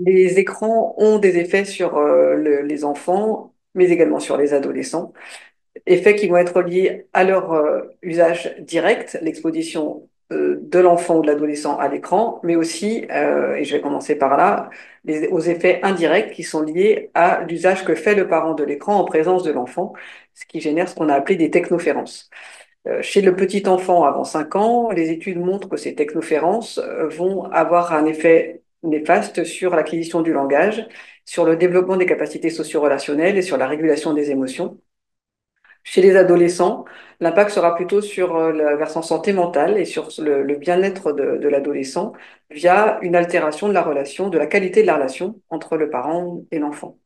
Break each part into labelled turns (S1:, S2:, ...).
S1: Les écrans ont des effets sur les enfants, mais également sur les adolescents. Effets qui vont être liés à leur usage direct, l'exposition de l'enfant ou de l'adolescent à l'écran, mais aussi, et je vais commencer par là, aux effets indirects qui sont liés à l'usage que fait le parent de l'écran en présence de l'enfant, ce qui génère ce qu'on a appelé des technoférences. Chez le petit enfant avant 5 ans, les études montrent que ces technoférences vont avoir un effet néfaste sur l'acquisition du langage, sur le développement des capacités socio-relationnelles et sur la régulation des émotions. Chez les adolescents, l'impact sera plutôt sur la versant santé mentale et sur le bien-être de l'adolescent via une altération de la relation, de la qualité de la relation entre le parent et l'enfant.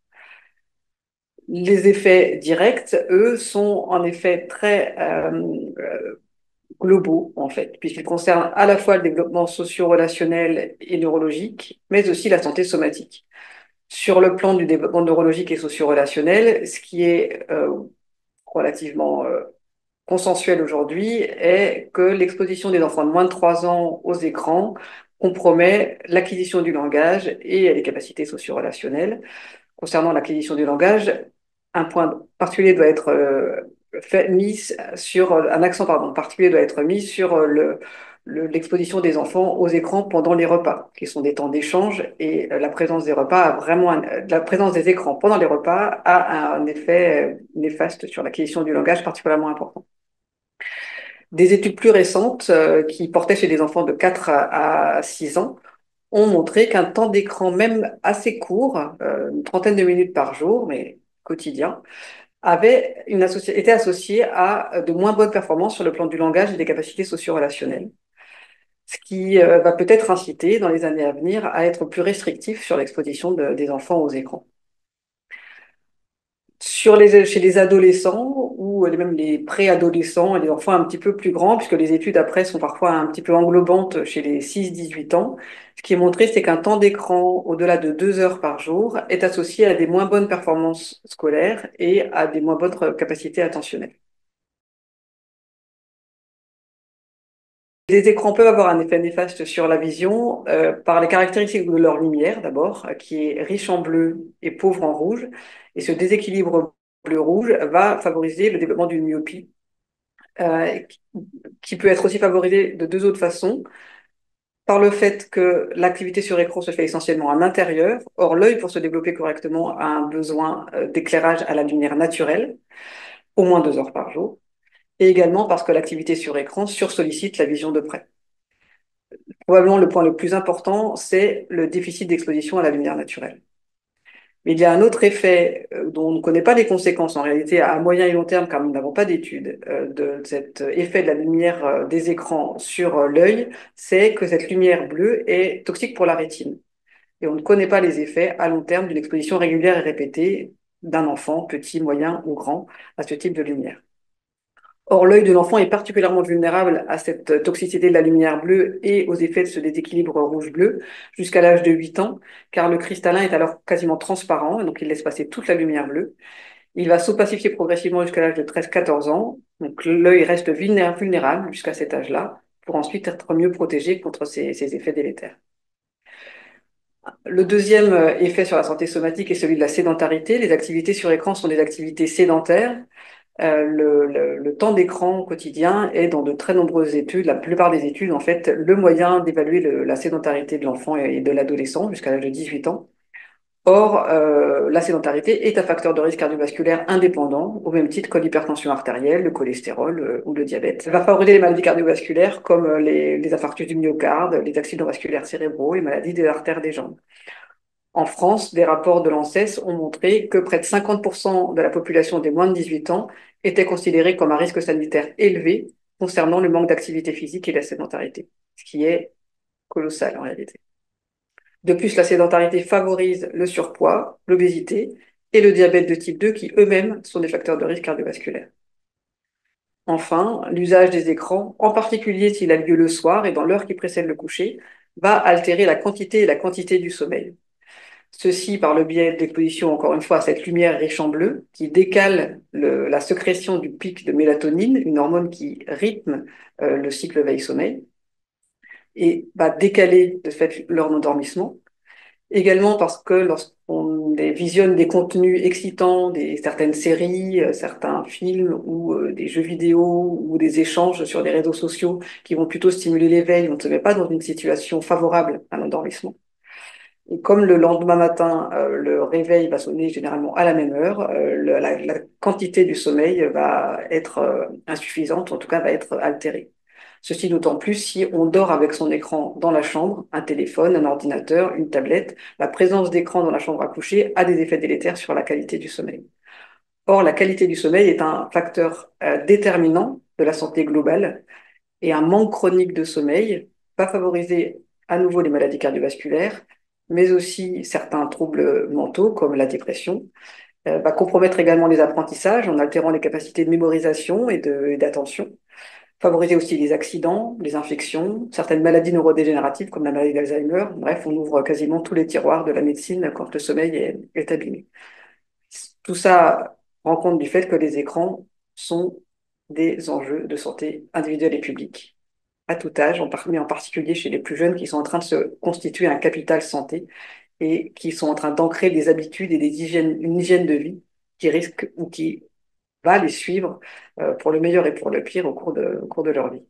S1: Les effets directs, eux, sont en effet très globaux, en fait, puisqu'ils concernent à la fois le développement socio-relationnel et neurologique, mais aussi la santé somatique. Sur le plan du développement neurologique et socio-relationnel, ce qui est relativement consensuel aujourd'hui est que l'exposition des enfants de moins de 3 ans aux écrans compromet l'acquisition du langage et les capacités socio-relationnelles. Concernant l'acquisition du langage, un point particulier doit être mis sur un accent particulier doit être mis sur l'exposition des enfants aux écrans pendant les repas, qui sont des temps d'échange, et la présence des repas a vraiment la présence des écrans pendant les repas a un effet néfaste sur l'acquisition du langage particulièrement important. Des études plus récentes qui portaient chez des enfants de 4 à 6 ans ont montré qu'un temps d'écran même assez court, une trentaine de minutes par jour, mais quotidien, était associé à de moins bonnes performances sur le plan du langage et des capacités socio-relationnelles, ce qui va peut-être inciter dans les années à venir à être plus restrictif sur l'exposition des enfants aux écrans. Chez les adolescents ou même les préadolescents et les enfants un petit peu plus grands, puisque les études après sont parfois un petit peu englobantes chez les 6-18 ans, ce qui est montré, c'est qu'un temps d'écran au-delà de 2 heures par jour est associé à des moins bonnes performances scolaires et à des moins bonnes capacités attentionnelles. Les écrans peuvent avoir un effet néfaste sur la vision par les caractéristiques de leur lumière d'abord, qui est riche en bleu et pauvre en rouge. Et ce déséquilibre bleu-rouge va favoriser le développement d'une myopie, euh, qui peut être aussi favorisé de deux autres façons. Par le fait que l'activité sur écran se fait essentiellement à l'intérieur. Or, l'œil, pour se développer correctement, a un besoin d'éclairage à la lumière naturelle, au moins 2 heures par jour. Et également parce que l'activité sur écran sursollicite la vision de près. Probablement le point le plus important, c'est le déficit d'exposition à la lumière naturelle. Mais il y a un autre effet dont on ne connaît pas les conséquences en réalité à moyen et long terme, car nous n'avons pas d'études de cet effet de la lumière des écrans sur l'œil, c'est que cette lumière bleue est toxique pour la rétine. Et on ne connaît pas les effets à long terme d'une exposition régulière et répétée d'un enfant, petit, moyen ou grand, à ce type de lumière. Or, l'œil de l'enfant est particulièrement vulnérable à cette toxicité de la lumière bleue et aux effets de ce déséquilibre rouge-bleu jusqu'à l'âge de 8 ans, car le cristallin est alors quasiment transparent, et donc il laisse passer toute la lumière bleue. Il va s'opacifier progressivement jusqu'à l'âge de 13-14 ans, donc l'œil reste vulnérable jusqu'à cet âge-là, pour ensuite être mieux protégé contre ces effets délétères. Le deuxième effet sur la santé somatique est celui de la sédentarité. Les activités sur écran sont des activités sédentaires. Le temps d'écran quotidien est dans de très nombreuses études, la plupart des études en fait, le moyen d'évaluer la sédentarité de l'enfant et de l'adolescent jusqu'à l'âge de 18 ans. Or, la sédentarité est un facteur de risque cardiovasculaire indépendant, au même titre que l'hypertension artérielle, le cholestérol ou le diabète. Ça va favoriser les maladies cardiovasculaires comme les infarctus du myocarde, les accidents vasculaires cérébraux, les maladies des artères des jambes. En France, des rapports de l'ANSES ont montré que près de 50% de la population des moins de 18 ans était considérée comme un risque sanitaire élevé concernant le manque d'activité physique et la sédentarité, ce qui est colossal en réalité. De plus, la sédentarité favorise le surpoids, l'obésité et le diabète de type 2 qui eux-mêmes sont des facteurs de risque cardiovasculaire. Enfin, l'usage des écrans, en particulier s'il a lieu le soir et dans l'heure qui précède le coucher, va altérer la quantité et la quantité du sommeil. Ceci par le biais d'exposition, encore une fois, à cette lumière riche en bleu, qui décale la sécrétion du pic de mélatonine, une hormone qui rythme le cycle veille-sommeil, et va décaler de fait leur endormissement. Également parce que lorsqu'on visionne des contenus excitants, certaines séries, certains films ou des jeux vidéo ou des échanges sur les réseaux sociaux qui vont plutôt stimuler l'éveil, on ne se met pas dans une situation favorable à l'endormissement. Et comme le lendemain matin, le réveil va sonner généralement à la même heure, la quantité du sommeil va être insuffisante, en tout cas va être altérée. Ceci d'autant plus si on dort avec son écran dans la chambre, un téléphone, un ordinateur, une tablette. La présence d'écran dans la chambre à coucher a des effets délétères sur la qualité du sommeil. Or, la qualité du sommeil est un facteur déterminant de la santé globale et un manque chronique de sommeil va favoriser à nouveau les maladies cardiovasculaires, mais aussi certains troubles mentaux comme la dépression, va compromettre également les apprentissages en altérant les capacités de mémorisation et d'attention, favoriser aussi les accidents, les infections, certaines maladies neurodégénératives comme la maladie d'Alzheimer. Bref, on ouvre quasiment tous les tiroirs de la médecine quand le sommeil est abîmé. Tout ça rend compte du fait que les écrans sont des enjeux de santé individuelle et publique à tout âge, mais en particulier chez les plus jeunes qui sont en train de se constituer un capital santé et qui sont en train d'ancrer des habitudes et une hygiène de vie qui risque ou qui va les suivre pour le meilleur et pour le pire au cours de leur vie.